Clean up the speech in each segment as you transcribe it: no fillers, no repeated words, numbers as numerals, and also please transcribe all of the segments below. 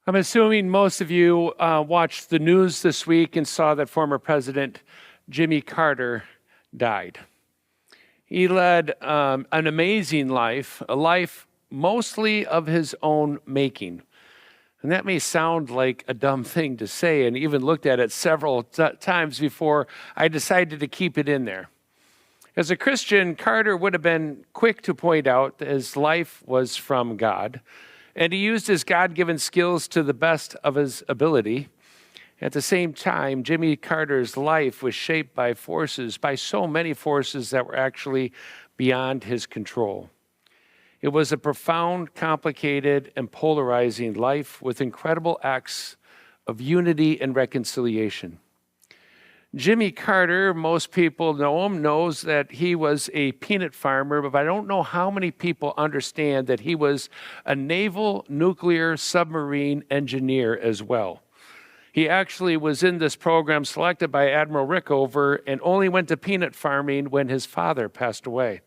I'm assuming most of you watched the news this week and saw that former President Jimmy Carter died. He led an amazing life, a life mostly of his own making. And that may sound like a dumb thing to say, and even looked at it several times before I decided to keep it in there. As a Christian, Carter would have been quick to point out that his life was from God, and he used his God-given skills to the best of his ability. At the same time, Jimmy Carter's life was shaped by so many forces that were actually beyond his control. It was a profound, complicated, and polarizing life with incredible acts of unity and reconciliation. Jimmy Carter, most people know him, knows that he was a peanut farmer, but I don't know how many people understand that he was a naval nuclear submarine engineer as well. He actually was in this program selected by Admiral Rickover and only went to peanut farming when his father passed away.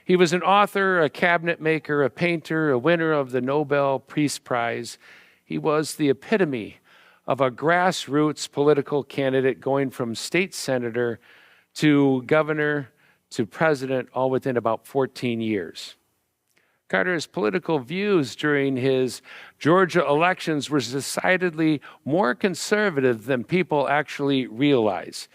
He was an author, a cabinet maker, a painter, a winner of the Nobel Peace Prize. He was the epitome of a grassroots political candidate going from state senator to governor to president, all within about 14 years. Carter's political views during his Georgia elections were decidedly more conservative than people actually realize.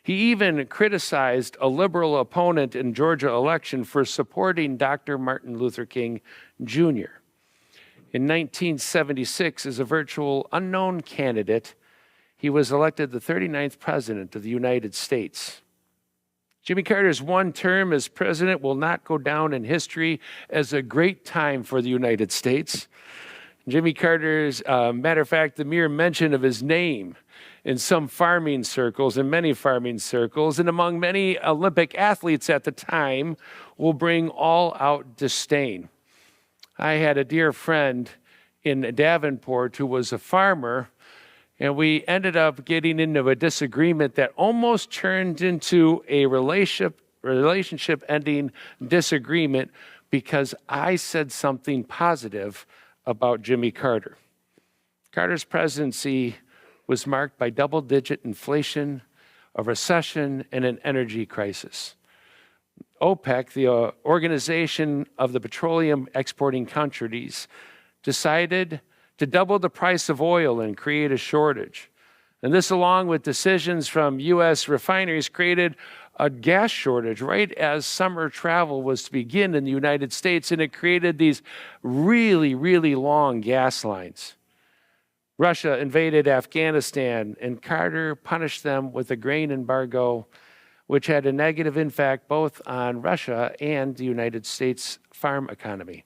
He even criticized a liberal opponent in Georgia election for supporting Dr. Martin Luther King Jr. In 1976, as a virtual unknown candidate, he was elected the 39th president of the United States. Jimmy Carter's one term as president will not go down in history as a great time for the United States. Jimmy Carter's, matter of fact, the mere mention of his name in some farming circles, in many farming circles, and among many Olympic athletes at the time, will bring all-out disdain. I had a dear friend in Davenport who was a farmer, and we ended up getting into a disagreement that almost turned into a relationship-ending disagreement because I said something positive about Jimmy Carter. Carter's presidency was marked by double-digit inflation, a recession, and an energy crisis. OPEC, the Organization of the Petroleum Exporting Countries, decided to double the price of oil and create a shortage. And this, along with decisions from U.S. refineries, created a gas shortage right as summer travel was to begin in the United States, and it created these really, really long gas lines. Russia invaded Afghanistan, and Carter punished them with a grain embargo, which had a negative impact both on Russia and the United States farm economy.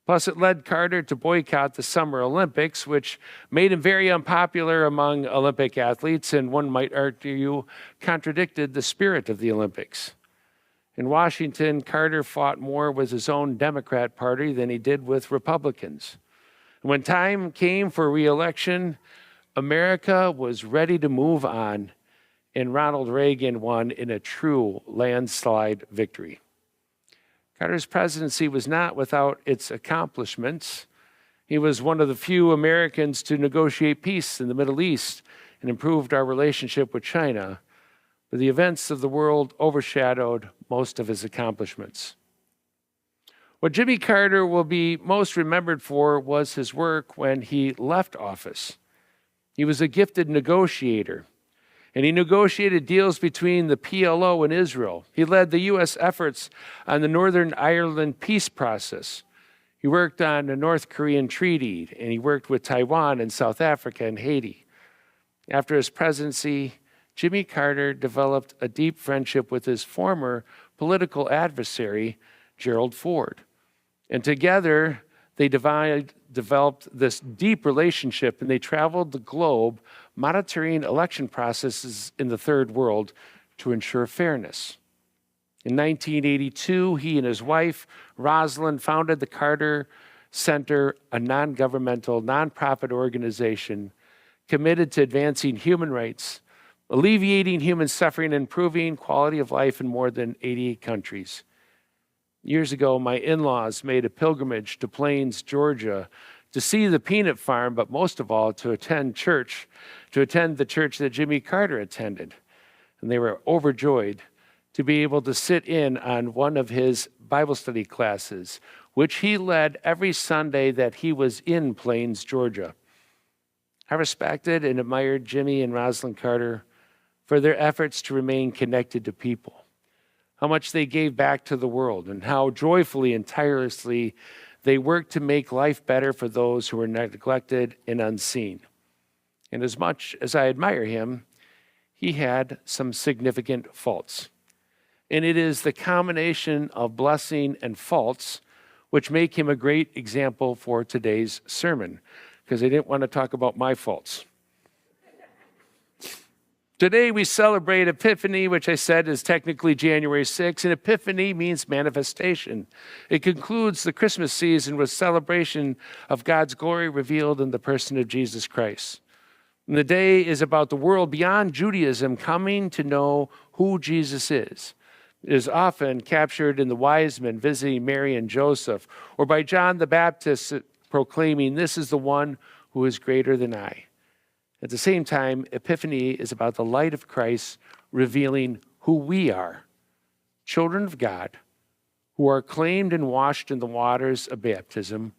Plus, it led Carter to boycott the Summer Olympics, which made him very unpopular among Olympic athletes, and one might argue contradicted the spirit of the Olympics. In Washington, Carter fought more with his own Democrat Party than he did with Republicans. When time came for re-election, America was ready to move on, and Ronald Reagan won in a true landslide victory. Carter's presidency was not without its accomplishments. He was one of the few Americans to negotiate peace in the Middle East and improved our relationship with China. But the events of the world overshadowed most of his accomplishments. What Jimmy Carter will be most remembered for was his work when he left office. He was a gifted negotiator, and he negotiated deals between the PLO and Israel. He led the U.S. efforts on the Northern Ireland peace process. He worked on the North Korean treaty, and he worked with Taiwan and South Africa and Haiti. After his presidency, Jimmy Carter developed a deep friendship with his former political adversary, Gerald Ford. And together, they developed this deep relationship, and they traveled the globe monitoring election processes in the Third World to ensure fairness. In 1982, he and his wife, Rosalind, founded the Carter Center, a non-governmental, nonprofit organization committed to advancing human rights, alleviating human suffering, and improving quality of life in more than 80 countries. Years ago, my in-laws made a pilgrimage to Plains, Georgia, to see the peanut farm, but most of all, to attend the church that Jimmy Carter attended. And they were overjoyed to be able to sit in on one of his Bible study classes, which he led every Sunday that he was in Plains, Georgia. I respected and admired Jimmy and Rosalind Carter for their efforts to remain connected to people, how much they gave back to the world, and how joyfully and tirelessly they worked to make life better for those who were neglected and unseen. And as much as I admire him, he had some significant faults. And it is the combination of blessing and faults which make him a great example for today's sermon, because I didn't want to talk about my faults. Today we celebrate Epiphany, which I said is technically January 6th, and Epiphany means manifestation. It concludes the Christmas season with celebration of God's glory revealed in the person of Jesus Christ. And the day is about the world beyond Judaism coming to know who Jesus is. It is often captured in the wise men visiting Mary and Joseph, or by John the Baptist proclaiming, "This is the one who is greater than I." At the same time, Epiphany is about the light of Christ revealing who we are, children of God, who are claimed and washed in the waters of baptism.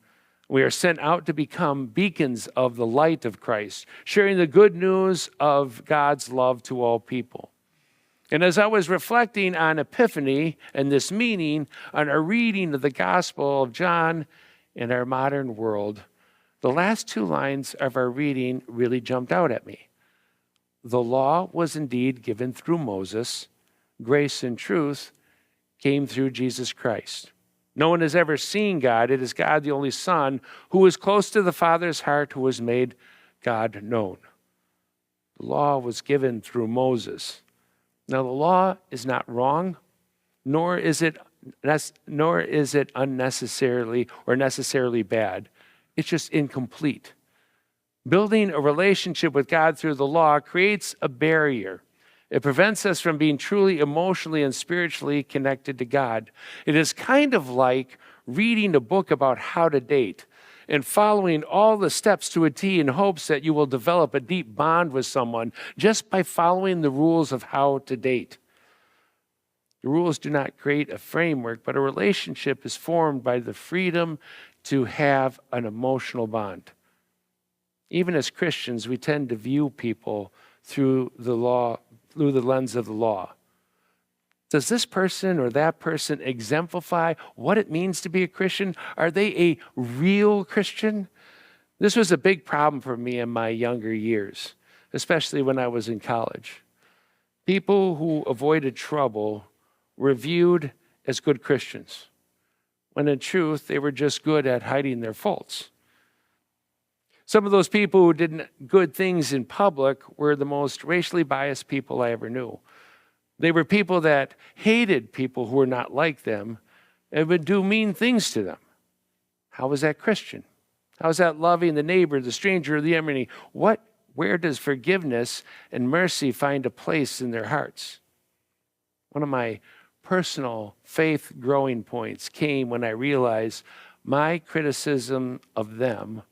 We are sent out to become beacons of the light of Christ, sharing the good news of God's love to all people. And as I was reflecting on Epiphany and this meaning on our reading of the Gospel of John in our modern world, the last two lines of our reading really jumped out at me. The law was indeed given through Moses. Grace and truth came through Jesus Christ. No one has ever seen God. It is God, the only Son, who is close to the Father's heart, who has made God known. The law was given through Moses. Now, the law is not wrong, nor is it unnecessarily or necessarily bad. It's just incomplete. Building a relationship with God through the law creates a barrier. It prevents us from being truly emotionally and spiritually connected to God. It is kind of like reading a book about how to date and following all the steps to a T in hopes that you will develop a deep bond with someone just by following the rules of how to date. The rules do not create a framework, but a relationship is formed by the freedom to have an emotional bond. Even as Christians, we tend to view people through the lens of the law. Does this person or that person exemplify what it means to be a Christian? Are they a real Christian? This was a big problem for me in my younger years, especially when I was in college. People who avoided trouble were viewed as good Christians, when in truth, they were just good at hiding their faults. Some of those people who did good things in public were the most racially biased people I ever knew. They were people that hated people who were not like them and would do mean things to them. How was that Christian? How is that loving the neighbor, the stranger, the enemy? Where does forgiveness and mercy find a place in their hearts? One of my personal faith growing points came when I realized my criticism of them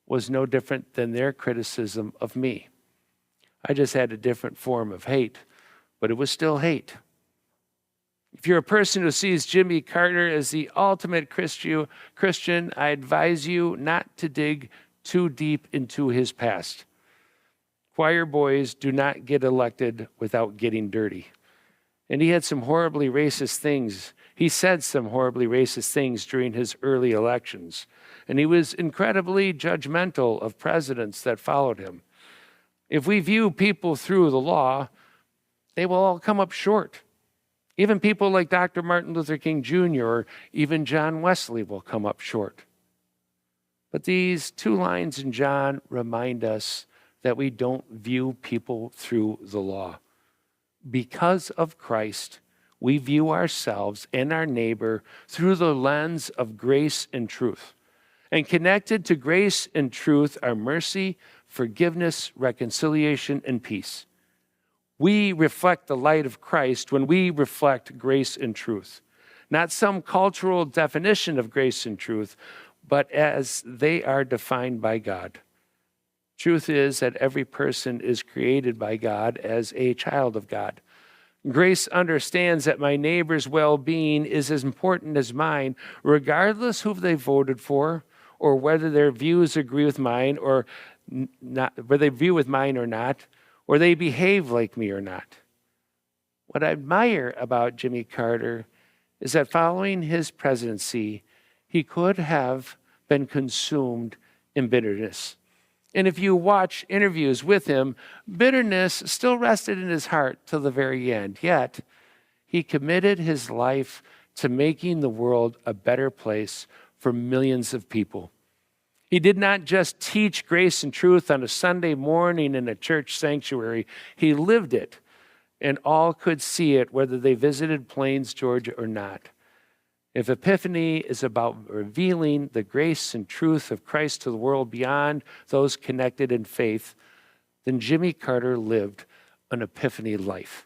was no different than their criticism of me. I just had a different form of hate, but it was still hate. If you're a person who sees Jimmy Carter as the ultimate Christian, I advise you not to dig too deep into his past. Choir boys do not get elected without getting dirty. And he had some horribly racist things. He said some horribly racist things during his early elections. And he was incredibly judgmental of presidents that followed him. If we view people through the law, they will all come up short. Even people like Dr. Martin Luther King Jr. or even John Wesley will come up short. But these two lines in John remind us that we don't view people through the law. Because of Christ, we view ourselves and our neighbor through the lens of grace and truth. And connected to grace and truth are mercy, forgiveness, reconciliation, and peace. We reflect the light of Christ when we reflect grace and truth. Not some cultural definition of grace and truth, but as they are defined by God. Truth is that every person is created by God as a child of God. Grace understands that my neighbor's well-being is as important as mine, regardless who they voted for or whether their views agree with mine or not, whether they view with mine or not, or they behave like me or not. What I admire about Jimmy Carter is that following his presidency, he could have been consumed in bitterness. And if you watch interviews with him, bitterness still rested in his heart till the very end. Yet, he committed his life to making the world a better place for millions of people. He did not just teach grace and truth on a Sunday morning in a church sanctuary. He lived it, and all could see it, whether they visited Plains, Georgia, or not. If Epiphany is about revealing the grace and truth of Christ to the world beyond those connected in faith, then Jimmy Carter lived an Epiphany life.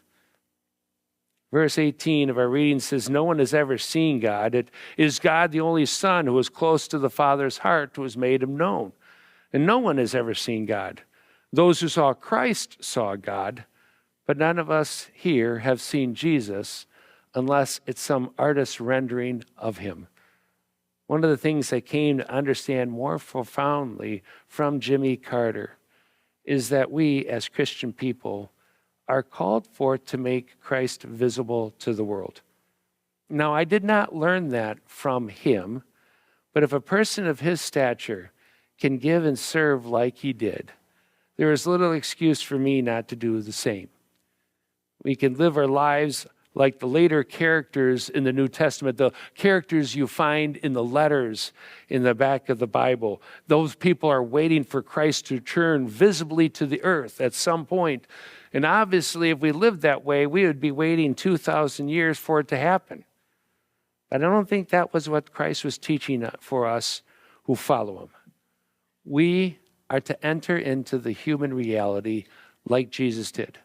Verse 18 of our reading says, no one has ever seen God. It is God, the only Son, who is close to the Father's heart, who has made him known. And no one has ever seen God. Those who saw Christ saw God, but none of us here have seen Jesus unless it's some artist's rendering of him. One of the things I came to understand more profoundly from Jimmy Carter is that we as Christian people are called forth to make Christ visible to the world. Now, I did not learn that from him, but if a person of his stature can give and serve like he did, there is little excuse for me not to do the same. We can live our lives like the later characters in the New Testament, the characters you find in the letters in the back of the Bible. Those people are waiting for Christ to return visibly to the earth at some point. And obviously, if we lived that way, we would be waiting 2,000 years for it to happen. But I don't think that was what Christ was teaching for us who follow him. We are to enter into the human reality like Jesus did.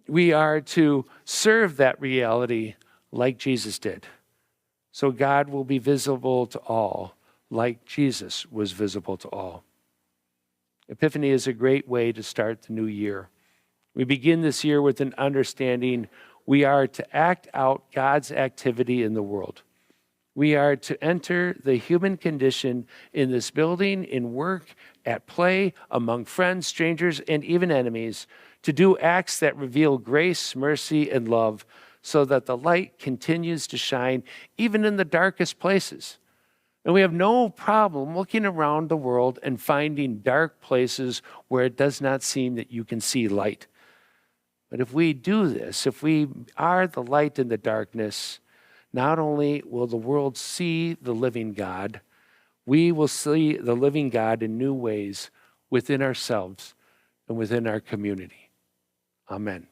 We are to serve that reality like Jesus did. So God will be visible to all like Jesus was visible to all. Epiphany is a great way to start the new year. We begin this year with an understanding we are to act out God's activity in the world. We are to enter the human condition in this building, in work, at play, among friends, strangers, and even enemies, to do acts that reveal grace, mercy, and love so that the light continues to shine even in the darkest places. And we have no problem looking around the world and finding dark places where it does not seem that you can see light. But if we do this, if we are the light in the darkness, not only will the world see the living God, we will see the living God in new ways within ourselves and within our community. Amen.